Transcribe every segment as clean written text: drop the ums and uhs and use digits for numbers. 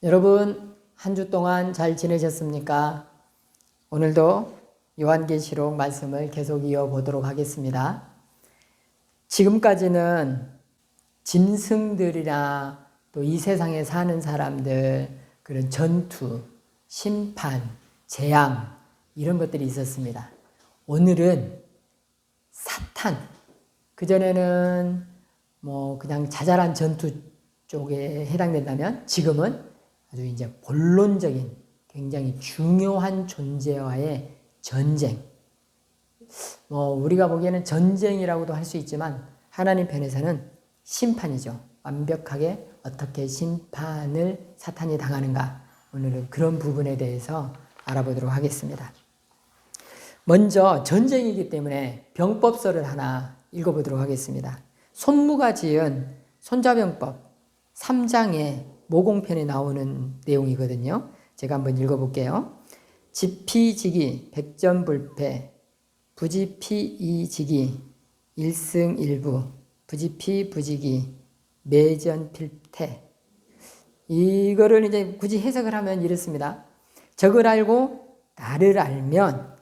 여러분, 한 주 동안 잘 지내셨습니까? 오늘도 요한계시록 말씀을 계속 이어보도록 하겠습니다. 지금까지는 짐승들이나 또 이 세상에 사는 사람들, 그런 전투, 심판, 재앙, 이런 것들이 있었습니다. 오늘은 사탄, 그전에는 그냥 자잘한 전투 쪽에 해당된다면 지금은 아주 이제 본론적인 굉장히 중요한 존재와의 전쟁. 우리가 보기에는 전쟁이라고도 할 수 있지만 하나님 편에서는 심판이죠. 완벽하게 어떻게 심판을 사탄이 당하는가. 오늘은 그런 부분에 대해서 알아보도록 하겠습니다. 먼저 전쟁이기 때문에 병법서를 하나 읽어보도록 하겠습니다. 손무가 지은 손자병법 3장의 모공편에 나오는 내용이거든요. 제가 한번 읽어볼게요. 지피지기 백전불패 부지피이지기 일승일부 부지피부지기 매전필태. 이거를 이제 굳이 해석을 하면 이렇습니다. 적을 알고 나를 알면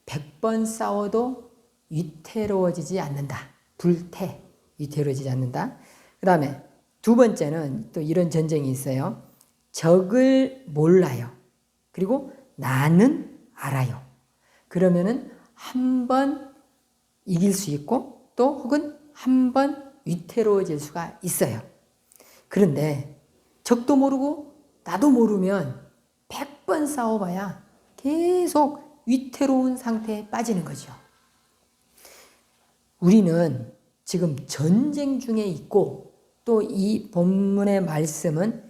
100번 싸워도 위태로워지지 않는다. 불태, 위태로워지지 않는다. 그 다음에 두 번째는 또 이런 전쟁이 있어요. 적을 몰라요. 그리고 나는 알아요. 그러면은 한 번 이길 수 있고 또 혹은 한 번 위태로워질 수가 있어요. 그런데 적도 모르고 나도 모르면 100번 싸워봐야 계속 위태로운 상태에 빠지는 거죠. 우리는 지금 전쟁 중에 있고 또 이 본문의 말씀은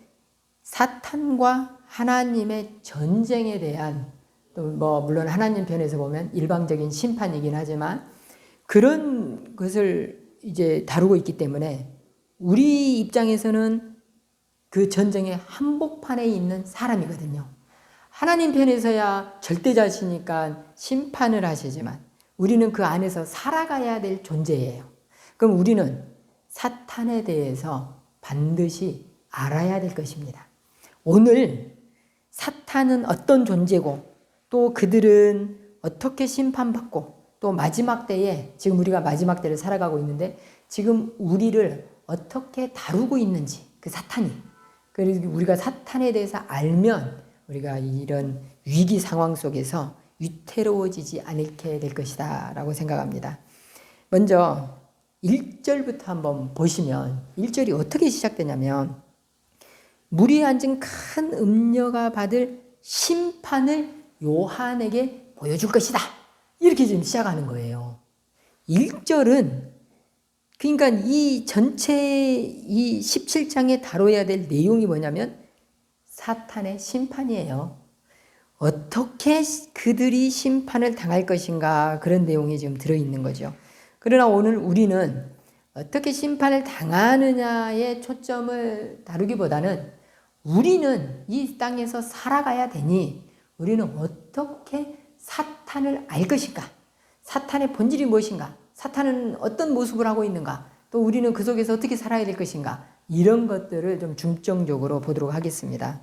사탄과 하나님의 전쟁에 대한, 또 물론 하나님 편에서 보면 일방적인 심판이긴 하지만 그런 것을 이제 다루고 있기 때문에 우리 입장에서는 그 전쟁의 한복판에 있는 사람이거든요. 하나님 편에서야 절대자시니까 심판을 하시지만 우리는 그 안에서 살아가야 될 존재예요. 그럼 우리는 사탄에 대해서 반드시 알아야 될 것입니다. 오늘 사탄은 어떤 존재고 또 그들은 어떻게 심판받고 또 마지막 때에, 지금 우리가 마지막 때를 살아가고 있는데 지금 우리를 어떻게 다루고 있는지, 그 사탄이, 그리고 우리가 사탄에 대해서 알면 우리가 이런 위기 상황 속에서 위태로워지지 않게 될 것이다 라고 생각합니다. 먼저 1절부터 한번 보시면 1절이 어떻게 시작되냐면 물이 앉은 큰 음녀가 받을 심판을 요한에게 보여줄 것이다. 이렇게 지금 시작하는 거예요. 1절은 그러니까 이 전체 이 17장에 다뤄야 될 내용이 뭐냐면 사탄의 심판이에요. 어떻게 그들이 심판을 당할 것인가, 그런 내용이 지금 들어있는 거죠. 그러나 오늘 우리는 어떻게 심판을 당하느냐에 초점을 다루기보다는 우리는 이 땅에서 살아가야 되니 우리는 어떻게 사탄을 알 것인가, 사탄의 본질이 무엇인가, 사탄은 어떤 모습을 하고 있는가, 또 우리는 그 속에서 어떻게 살아야 될 것인가, 이런 것들을 좀 중점적으로 보도록 하겠습니다.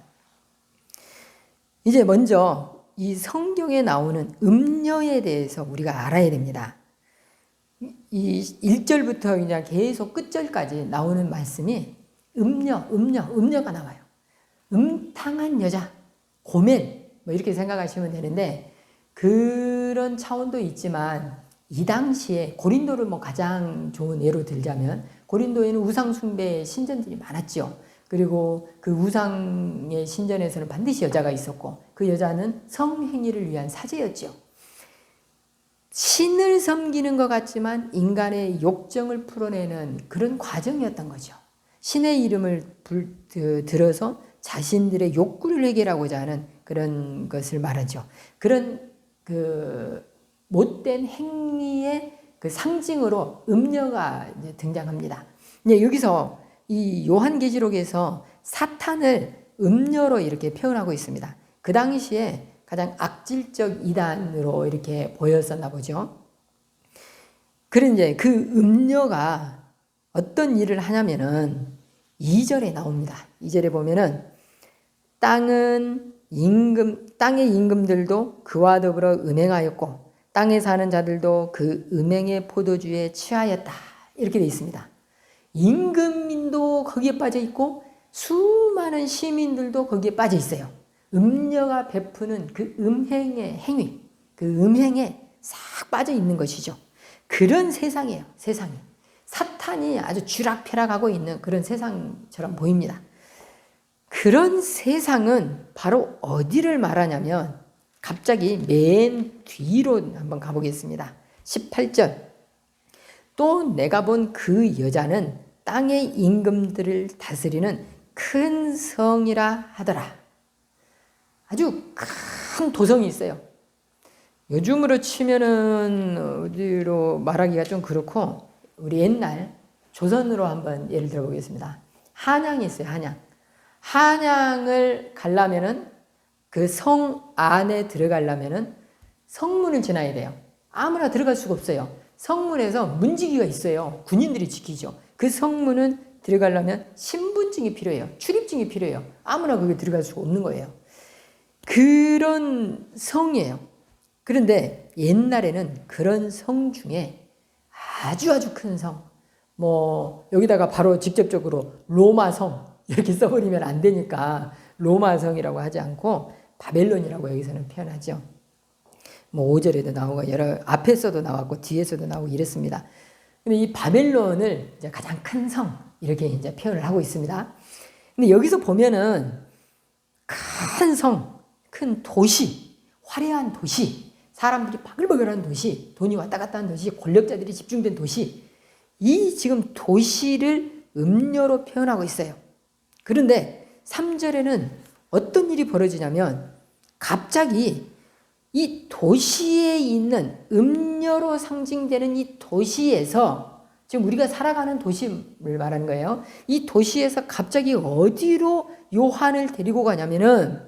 이제 먼저 이 성경에 나오는 음녀에 대해서 우리가 알아야 됩니다. 이 1절부터 그냥 계속 끝절까지 나오는 말씀이 음녀가 나와요. 음탕한 여자, 고멜, 이렇게 생각하시면 되는데 그런 차원도 있지만 이 당시에 고린도를 가장 좋은 예로 들자면 고린도에는 우상 숭배의 신전들이 많았죠. 그리고 그 우상의 신전에서는 반드시 여자가 있었고 그 여자는 성행위를 위한 사제였죠. 신을 섬기는 것 같지만 인간의 욕정을 풀어내는 그런 과정이었던 거죠. 신의 이름을 들어서 자신들의 욕구를 해결하고자 하는 그런 것을 말하죠. 그런 그 못된 행위의 그 상징으로 음녀가 이제 등장합니다. 이제 여기서 이 요한계시록에서 사탄을 음녀로 이렇게 표현하고 있습니다. 그 당시에 가장 악질적 이단으로 이렇게 보였었나 보죠. 그런데 그 음녀가 어떤 일을 하냐면은 2절에 나옵니다. 2절에 보면은 땅의 임금들도 그와 더불어 음행하였고 땅에 사는 자들도 그 음행의 포도주에 취하였다. 이렇게 되어 있습니다. 임금민도 거기에 빠져 있고 수많은 시민들도 거기에 빠져 있어요. 음녀가 베푸는 그 음행의 행위, 그 음행에 싹 빠져 있는 것이죠. 그런 세상이에요. 세상이. 사탄이 아주 쥐락펴락하고 있는 그런 세상처럼 보입니다. 그런 세상은 바로 어디를 말하냐면 갑자기 맨 뒤로 한번 가보겠습니다. 18절. 또 내가 본 그 여자는 땅의 임금들을 다스리는 큰 성이라 하더라. 아주 큰 도성이 있어요. 요즘으로 치면은 어디로 말하기가 좀 그렇고 우리 옛날 조선으로 한번 예를 들어 보겠습니다. 한양이 있어요. 한양을 가려면은 그 성 안에 들어가려면은 성문을 지나야 돼요. 아무나 들어갈 수가 없어요. 성문에서 문지기가 있어요. 군인들이 지키죠. 그 성문은 들어가려면 신분증이 필요해요. 출입증이 필요해요. 아무나 거기 들어갈 수가 없는 거예요. 그런 성이에요. 그런데 옛날에는 그런 성 중에 아주 큰 성, 여기다가 바로 직접적으로 로마성 이렇게 써버리면 안 되니까 로마성이라고 하지 않고 바벨론이라고 여기서는 표현하죠. 5절에도 나오고 앞에서도 나왔고 뒤에서도 나오고 이랬습니다. 근데 이 바벨론을 이제 가장 큰 성 이렇게 이제 표현을 하고 있습니다. 근데 여기서 보면은 큰 성, 큰 도시, 화려한 도시, 사람들이 바글바글한 도시, 돈이 왔다 갔다 하는 도시, 권력자들이 집중된 도시, 이 지금 도시를 음녀로 표현하고 있어요. 그런데 3절에는 어떤 일이 벌어지냐면 갑자기 이 도시에 있는 음녀로 상징되는 이 도시에서 지금 우리가 살아가는 도시를 말하는 거예요. 이 도시에서 갑자기 어디로 요한을 데리고 가냐면은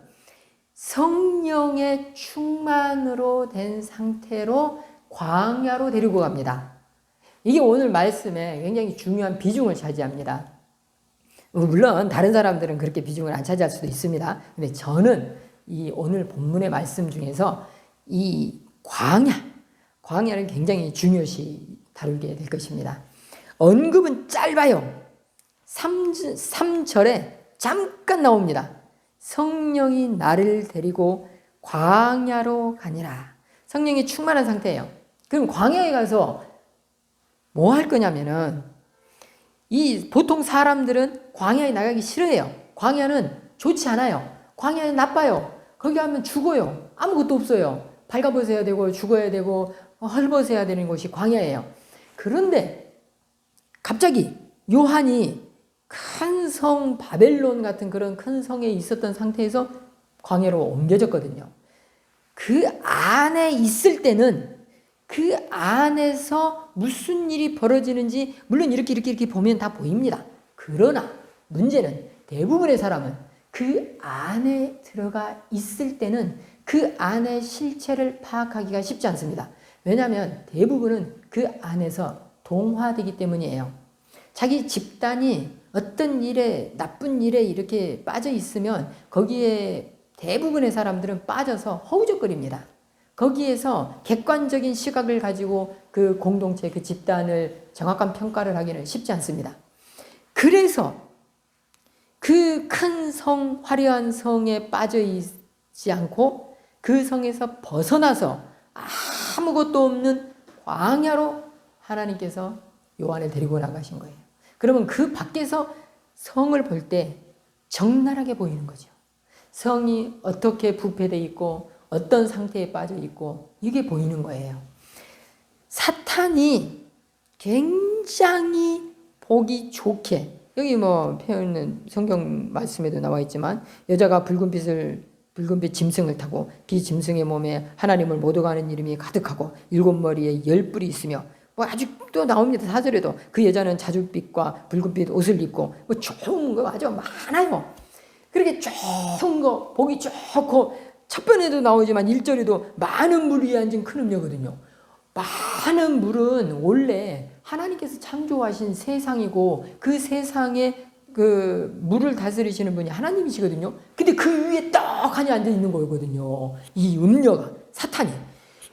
성령의 충만으로 된 상태로 광야로 데리고 갑니다. 이게 오늘 말씀에 굉장히 중요한 비중을 차지합니다. 물론 다른 사람들은 그렇게 비중을 안 차지할 수도 있습니다. 근데 저는 이 오늘 본문의 말씀 중에서 이 광야를 굉장히 중요시 다루게 될 것입니다. 언급은 짧아요. 3절에 잠깐 나옵니다. 성령이 나를 데리고 광야로 가니라. 성령이 충만한 상태예요. 그럼 광야에 가서 뭐 할 거냐면은 보통 사람들은 광야에 나가기 싫어해요. 광야는 좋지 않아요. 광야는 나빠요. 거기 가면 죽어요. 아무것도 없어요. 발가벗어야 되고 죽어야 되고 헐벗어야 되는 곳이 광야예요. 그런데 갑자기 요한이 큰 성 바벨론 같은 그런 큰 성에 있었던 상태에서 광야로 옮겨졌거든요. 그 안에 있을 때는 그 안에서 무슨 일이 벌어지는지 물론 이렇게 보면 다 보입니다. 그러나 문제는 대부분의 사람은 그 안에 들어가 있을 때는 그 안의 실체를 파악하기가 쉽지 않습니다. 왜냐하면 대부분은 그 안에서 동화되기 때문이에요. 자기 집단이 어떤 일에 나쁜 일에 이렇게 빠져 있으면 거기에 대부분의 사람들은 빠져서 허우적거립니다. 거기에서 객관적인 시각을 가지고 그 공동체, 그 집단을 정확한 평가를 하기는 쉽지 않습니다. 그래서 그 큰 성, 화려한 성에 빠져 있지 않고 그 성에서 벗어나서 아무것도 없는 광야로 하나님께서 요한을 데리고 나가신 거예요. 그러면 그 밖에서 성을 볼 때 적나라하게 보이는 거죠. 성이 어떻게 부패되어 있고 어떤 상태에 빠져 있고 이게 보이는 거예요. 사탄이 굉장히 보기 좋게 여기 표현은 성경 말씀에도 나와 있지만 여자가 붉은빛 짐승을 타고 그 짐승의 몸에 하나님을 못 오가는 이름이 가득하고 7머리에 10뿔이 있으며 아직도 나옵니다. 4절에도 그 여자는 자줏빛과 붉은빛 옷을 입고 좋은 거 아주 많아요. 그렇게 좋은 거 보기 좋고 첫 번에도 나오지만 1절에도 많은 물 위에 앉은 큰 음녀거든요. 많은 물은 원래 하나님께서 창조하신 세상이고 그 세상에 그 물을 다스리시는 분이 하나님이시거든요. 근데 그 위에 떡하니 앉아 있는 거거든요. 이 음녀가, 사탄이.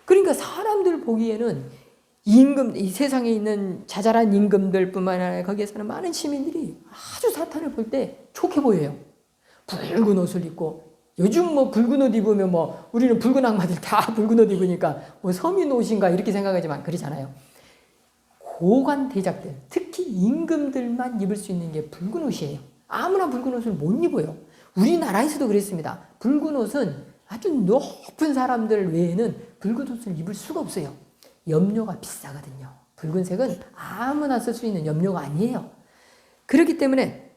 그러니까 사람들 보기에는 임금, 이 세상에 있는 자잘한 임금들뿐만 아니라 거기에 사는 많은 시민들이 아주 사탄을 볼 때 좋게 보여요. 붉은 옷을 입고, 요즘 뭐 붉은 옷 입으면 뭐 우리는 붉은 악마들 다 붉은 옷 입으니까 뭐 서민 옷인가 이렇게 생각하지만 그렇잖아요. 고관 대작들, 특히 임금들만 입을 수 있는 게 붉은 옷이에요. 아무나 붉은 옷을 못 입어요. 우리나라에서도 그랬습니다. 붉은 옷은 아주 높은 사람들 외에는 붉은 옷을 입을 수가 없어요. 염료가 비싸거든요. 붉은색은 아무나 쓸 수 있는 염료가 아니에요. 그렇기 때문에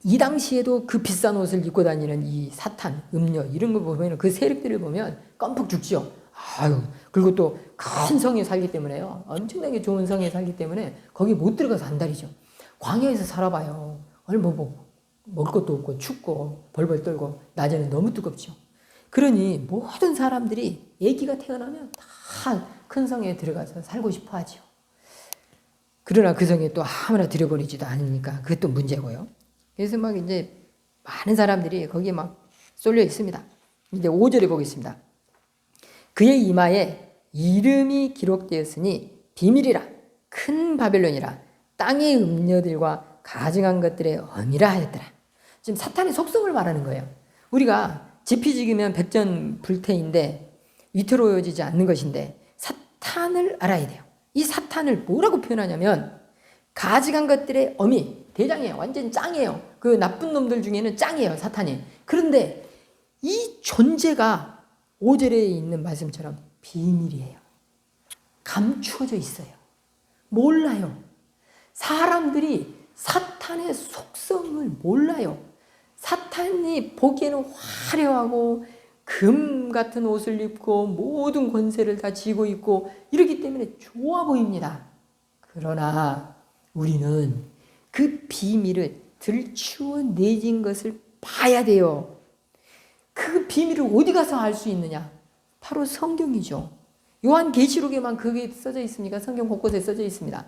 이 당시에도 그 비싼 옷을 입고 다니는 이 사탄, 음녀 이런 거 보면 그 세력들을 보면 껌뻑 죽죠. 아유, 그리고 또 큰 성에 살기 때문에요. 엄청나게 좋은 성에 살기 때문에 거기 못 들어가서 안달이죠. 광야에서 살아봐요. 얼마 뭐 먹을 것도 없고 춥고 벌벌 떨고 낮에는 너무 뜨겁죠. 그러니 모든 사람들이 아기가 태어나면 다 큰 성에 들어가서 살고 싶어 하죠. 그러나 그 성에 또 아무나 들여보내지도 않으니까 그것도 문제고요. 그래서 막 이제 많은 사람들이 거기에 막 쏠려 있습니다. 이제 5절에 보겠습니다. 그의 이마에 이름이 기록되었으니 비밀이라, 큰 바벨론이라, 땅의 음녀들과 가증한 것들의 엄이라 하였더라. 지금 사탄의 속성을 말하는 거예요. 우리가 지피지기면 백전불태인데 위태로워지지 않는 것인데 사탄을 알아야 돼요. 이 사탄을 뭐라고 표현하냐면 가증한 것들의 어미, 대장이에요. 완전 짱이에요. 그 나쁜 놈들 중에는 짱이에요, 사탄이. 그런데 이 존재가 5절에 있는 말씀처럼 비밀이에요. 감추어져 있어요. 몰라요. 사람들이 사탄의 속성을 몰라요. 사탄이 보기에는 화려하고 금 같은 옷을 입고 모든 권세를 다 쥐고 있고 이러기 때문에 좋아 보입니다. 그러나 우리는 그 비밀을 들추어 내진 것을 봐야 돼요. 그 비밀을 어디 가서 알 수 있느냐? 바로 성경이죠. 요한계시록에만 그게 써져 있습니까? 성경 곳곳에 써져 있습니다.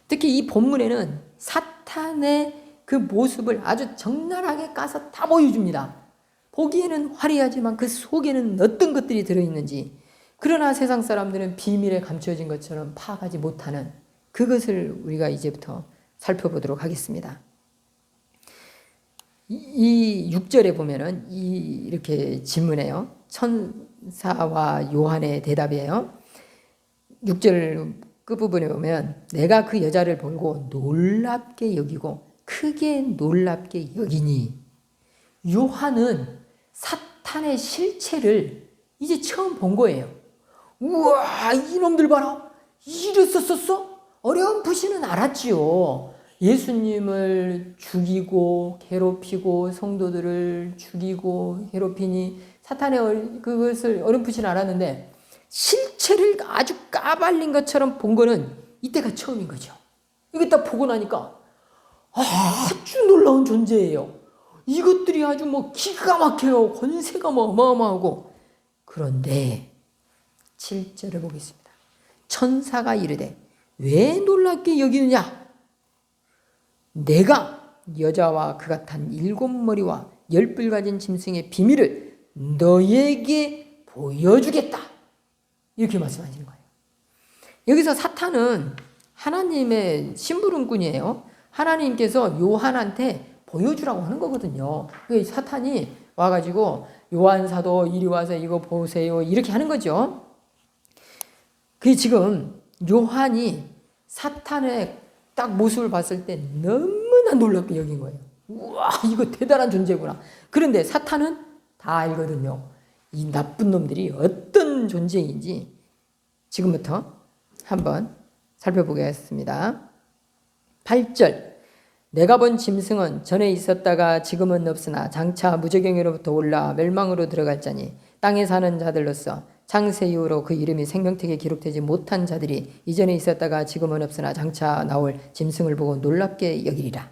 특히 이 본문에는 사탄의 그 모습을 아주 적나라하게 까서 다 보여줍니다. 보기에는 화려하지만 그 속에는 어떤 것들이 들어있는지, 그러나 세상 사람들은 비밀에 감춰진 것처럼 파악하지 못하는 그것을 우리가 이제부터 살펴보도록 하겠습니다. 이 6절에 보면은 이렇게 질문해요. 천사와 요한의 대답이에요. 6절 끝부분에 보면 내가 그 여자를 보고 놀랍게 여기고 크게 놀랍게 여기니, 요한은 사탄의 실체를 이제 처음 본 거예요. 우와, 이놈들 봐라. 이랬었어? 어렴풋이는 알았지요. 예수님을 죽이고 괴롭히고 성도들을 죽이고 괴롭히니 사탄의 그것을 어렴풋이는 알았는데 실체를 아주 까발린 것처럼 본 거는 이때가 처음인 거죠. 이게 딱 보고 나니까 아주 놀라운 존재예요. 이것들이 아주 뭐 기가 막혀요. 권세가 뭐 어마어마하고. 그런데 7절을 보겠습니다. 천사가 이르되 왜 놀랍게 여기느냐? 내가 여자와 그가 탄 7머리와 10뿔 가진 짐승의 비밀을 너에게 보여주겠다. 이렇게 말씀하시는 거예요. 여기서 사탄은 하나님의 심부름꾼이에요. 하나님께서 요한한테 보여주라고 하는 거거든요. 사탄이 와가지고 요한 사도 이리 와서 이거 보세요 이렇게 하는 거죠. 그게 지금 요한이 사탄의 딱 모습을 봤을 때 너무나 놀랍게 여긴 거예요. 우와, 이거 대단한 존재구나. 그런데 사탄은 다 알거든요. 이 나쁜 놈들이 어떤 존재인지 지금부터 한번 살펴보겠습니다. 8절 내가 본 짐승은 전에 있었다가 지금은 없으나 장차 무저경으로부터 올라 멸망으로 들어갈 자니 땅에 사는 자들로서 창세 이후로 그 이름이 생명책에 기록되지 못한 자들이 이전에 있었다가 지금은 없으나 장차 나올 짐승을 보고 놀랍게 여기리라.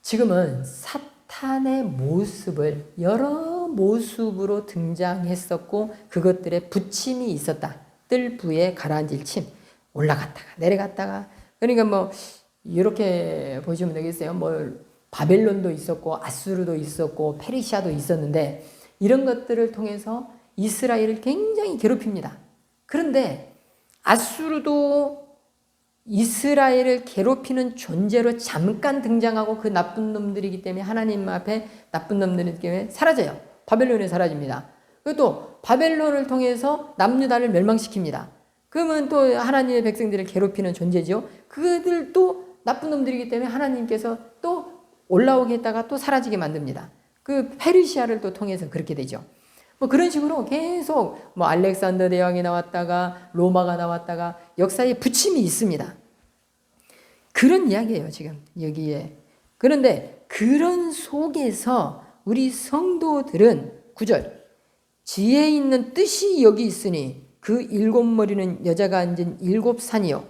지금은 사탄의 모습을 여러 모습으로 등장했었고 그것들의 부침이 있었다. 뜰 부에 가라앉을 침, 올라갔다가 내려갔다가, 그러니까 뭐 이렇게 보시면 되겠어요. 뭐 바벨론도 있었고 아수르도 있었고 페르시아도 있었는데 이런 것들을 통해서 이스라엘을 굉장히 괴롭힙니다. 그런데 아수르도 이스라엘을 괴롭히는 존재로 잠깐 등장하고 그 나쁜 놈들이기 때문에 하나님 앞에 나쁜 놈들이기 때문에 사라져요. 바벨론이 사라집니다. 그리고 또 바벨론을 통해서 남유다를 멸망시킵니다. 그러면 또 하나님의 백성들을 괴롭히는 존재죠. 그들도 나쁜 놈들이기 때문에 하나님께서 또 올라오게 했다가 또 사라지게 만듭니다. 그 페르시아를 또 통해서 그렇게 되죠. 뭐 그런 식으로 계속 뭐 알렉산더 대왕이 나왔다가 로마가 나왔다가 역사에 부침이 있습니다. 그런 이야기예요, 지금 여기에. 그런데 그런 속에서 우리 성도들은 9절 지혜 있는 뜻이 여기 있으니 그 7머리는 여자가 앉은 7산이요.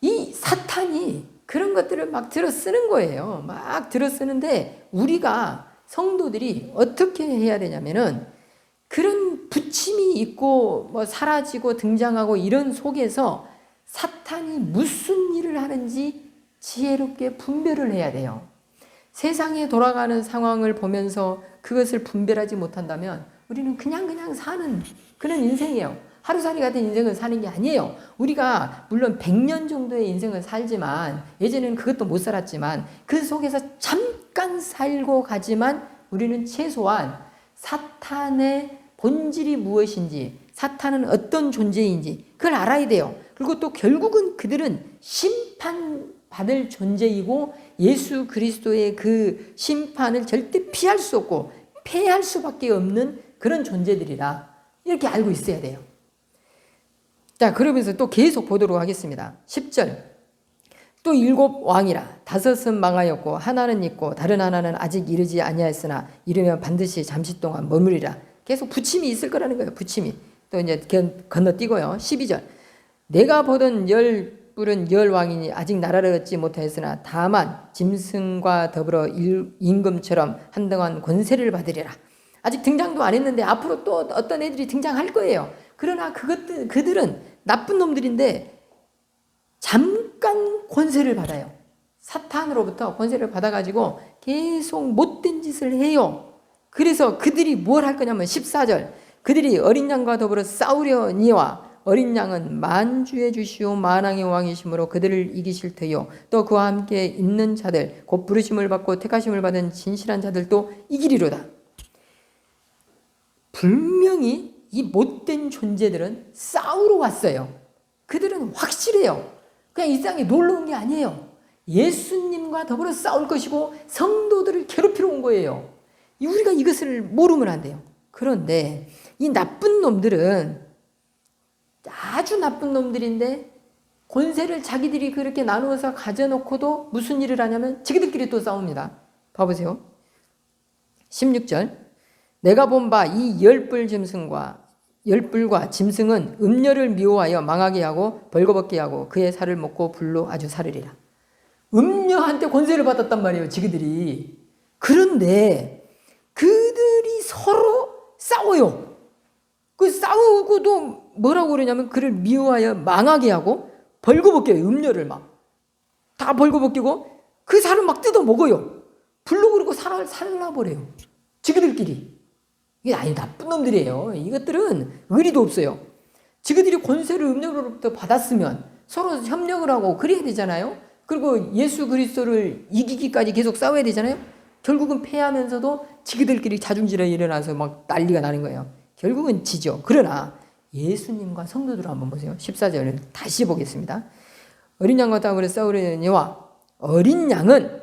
이 사탄이 그런 것들을 막 들어 쓰는 거예요. 막 들어 쓰는데 우리가 성도들이 어떻게 해야 되냐면은 그런 부침이 있고 뭐 사라지고 등장하고 이런 속에서 사탄이 무슨 일을 하는지 지혜롭게 분별을 해야 돼요. 세상에 돌아가는 상황을 보면서 그것을 분별하지 못한다면 우리는 그냥 사는 그런 인생이에요. 하루살이 같은 인생을 사는 게 아니에요. 우리가 물론 100년 정도의 인생을 살지만 예전에는 그것도 못 살았지만 그 속에서 잠깐 살고 가지만 우리는 최소한 사탄의 본질이 무엇인지 사탄은 어떤 존재인지 그걸 알아야 돼요. 그리고 또 결국은 그들은 심판받을 존재이고 예수 그리스도의 그 심판을 절대 피할 수 없고 패할 수밖에 없는 그런 존재들이라 이렇게 알고 있어야 돼요. 자, 그러면서 또 계속 보도록 하겠습니다. 10절. 또 7 왕이라 5은 망하였고 하나는 있고 다른 하나는 아직 이르지 아니하였으나 이르면 반드시 잠시 동안 머무리라. 계속 부침이 있을 거라는 거예요. 부침이. 또 이제 건너뛰고요. 12절. 내가 보던 10뿔은 10왕이니 아직 나라를 얻지 못하였으나 다만 짐승과 더불어 임금처럼 한동안 권세를 받으리라. 아직 등장도 안 했는데 앞으로 또 어떤 애들이 등장할 거예요. 그러나 그들은 나쁜 놈들인데 잠깐 권세를 받아요. 사탄으로부터 권세를 받아가지고 계속 못된 짓을 해요. 그래서 그들이 뭘 할 거냐면 14절. 그들이 어린 양과 더불어 싸우려니와 어린 양은 만주의 주시오 만왕의 왕이시므로 그들을 이기실 터요. 또 그와 함께 있는 자들 곧 부르심을 받고 택하심을 받은 진실한 자들도 이기리로다. 분명히 이 못된 존재들은 싸우러 왔어요. 그들은 확실해요. 그냥 이 땅에 놀러 온 게 아니에요. 예수님과 더불어 싸울 것이고 성도들을 괴롭히러 온 거예요. 우리가 이것을 모르면 안 돼요. 그런데 이 나쁜 놈들은 아주 나쁜 놈들인데 권세를 자기들이 그렇게 나누어서 가져놓고도 무슨 일을 하냐면 자기들끼리 또 싸웁니다. 봐보세요. 16절. 내가 본 바 이 10뿔과 짐승은 음녀를 미워하여 망하게 하고 벌거벗게 하고 그의 살을 먹고 불로 아주 사르리라. 음녀한테 권세를 받았단 말이에요. 지그들이. 그런데 그들이 서로 싸워요. 그 싸우고도 뭐라고 그러냐면 그를 미워하여 망하게 하고 벌거벗게 해요. 음녀를 막 다 벌거벗기고 그 살을 막 뜯어 먹어요. 불로 그리고 살라버려요. 지그들끼리. 이게 아니 나쁜 놈들이에요. 이것들은 의리도 없어요. 지그들이 권세를 음녀로부터 받았으면 서로 협력을 하고 그래야 되잖아요. 그리고 예수 그리스도를 이기기까지 계속 싸워야 되잖아요. 결국은 패하면서도 지그들끼리 자중질에 일어나서 막 난리가 나는 거예요. 결국은 지죠. 그러나 예수님과 성도들 한번 보세요. 14절을 다시 보겠습니다. 어린 양과 더불어 싸우려니와 어린 양은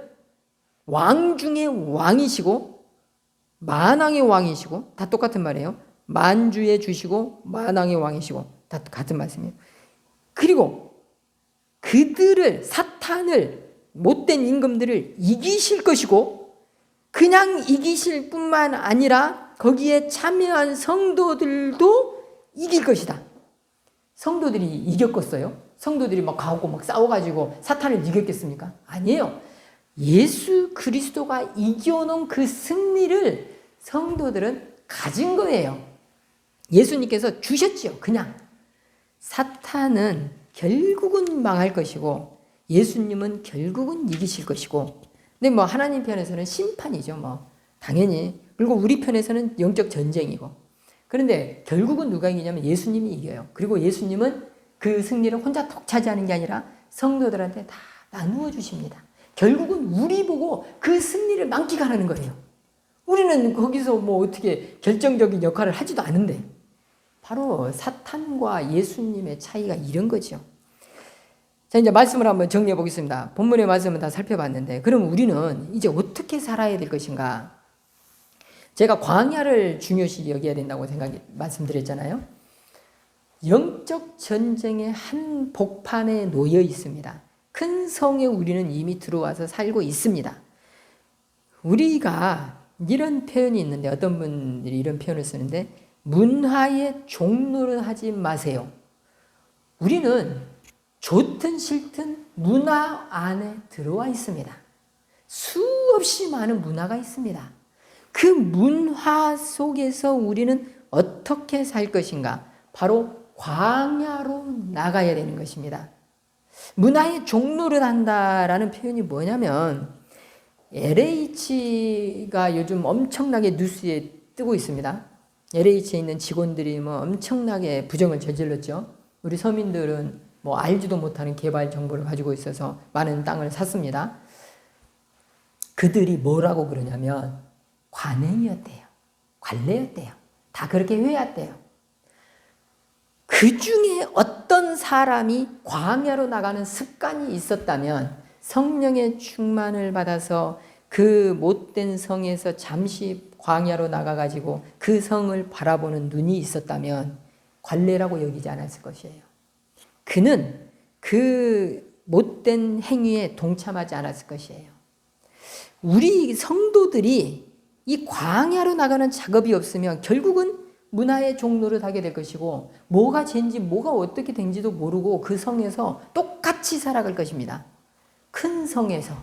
왕 중에 왕이시고 만왕의 왕이시고 다 똑같은 말이에요. 만주의 주시고 만왕의 왕이시고 다 같은 말씀이에요. 그리고 그들을 사탄을 못된 임금들을 이기실 것이고 그냥 이기실 뿐만 아니라 거기에 참여한 성도들도 이길 것이다. 성도들이 이겼겠어요? 성도들이 막 가고 막 싸워가지고 사탄을 이겼겠습니까? 아니에요. 예수 그리스도가 이겨놓은 그 승리를 성도들은 가진 거예요. 예수님께서 주셨지요. 그냥. 사탄은 결국은 망할 것이고 예수님은 결국은 이기실 것이고, 근데 뭐 하나님 편에서는 심판이죠. 뭐 당연히. 그리고 우리 편에서는 영적 전쟁이고. 그런데 결국은 누가 이기냐면 예수님이 이겨요. 그리고 예수님은 그 승리를 혼자 독차지하는 게 아니라 성도들한테 다 나누어 주십니다. 결국은 우리 보고 그 승리를 만끽하라는 거예요. 우리는 거기서 뭐 어떻게 결정적인 역할을 하지도 않은데, 바로 사탄과 예수님의 차이가 이런 거죠. 자, 이제 말씀을 한번 정리해 보겠습니다. 본문의 말씀은 다 살펴봤는데, 그럼 우리는 이제 어떻게 살아야 될 것인가? 제가 광야를 중요시 여겨야 된다고 말씀드렸잖아요. 영적 전쟁의 한 복판에 놓여 있습니다. 큰 성에 우리는 이미 들어와서 살고 있습니다. 우리가 이런 표현이 있는데, 어떤 분들이 이런 표현을 쓰는데, 문화의 종로를 하지 마세요. 우리는 좋든 싫든 문화 안에 들어와 있습니다. 수없이 많은 문화가 있습니다. 그 문화 속에서 우리는 어떻게 살 것인가? 바로 광야로 나가야 되는 것입니다. 문화의 종로를 한다라는 표현이 뭐냐면, LH가 요즘 엄청나게 뉴스에 뜨고 있습니다. LH에 있는 직원들이 뭐 엄청나게 부정을 저질렀죠. 우리 서민들은 뭐 알지도 못하는 개발 정보를 가지고 있어서 많은 땅을 샀습니다. 그들이 뭐라고 그러냐면 관행이었대요. 관례였대요. 다 그렇게 해왔대요. 그 중에 어떤 사람이 광야로 나가는 습관이 있었다면, 성령의 충만을 받아서 그 못된 성에서 잠시 광야로 나가가지고 그 성을 바라보는 눈이 있었다면 관례라고 여기지 않았을 것이에요. 그는 그 못된 행위에 동참하지 않았을 것이에요. 우리 성도들이 이 광야로 나가는 작업이 없으면 결국은 문화의 종로를 하게 될 것이고, 뭐가 죄인지 뭐가 어떻게 된지도 모르고 그 성에서 똑같이 살아갈 것입니다. 큰 성에서,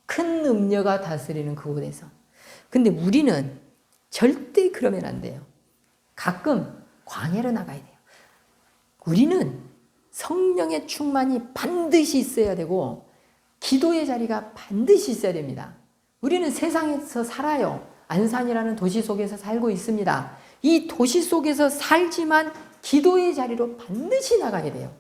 큰 음녀가 다스리는 그곳에서. 근데 우리는 절대 그러면 안 돼요. 가끔 광야로 나가야 돼요. 우리는 성령의 충만이 반드시 있어야 되고, 기도의 자리가 반드시 있어야 됩니다. 우리는 세상에서 살아요. 안산이라는 도시 속에서 살고 있습니다. 이 도시 속에서 살지만 기도의 자리로 반드시 나가야 돼요.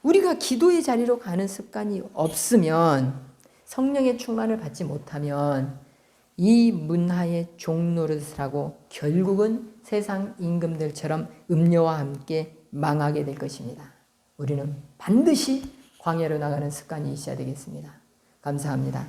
우리가 기도의 자리로 가는 습관이 없으면, 성령의 충만을 받지 못하면 이 문화의 종노릇을 하고 결국은 세상 임금들처럼 음료와 함께 망하게 될 것입니다. 우리는 반드시 광야로 나가는 습관이 있어야 되겠습니다. 감사합니다.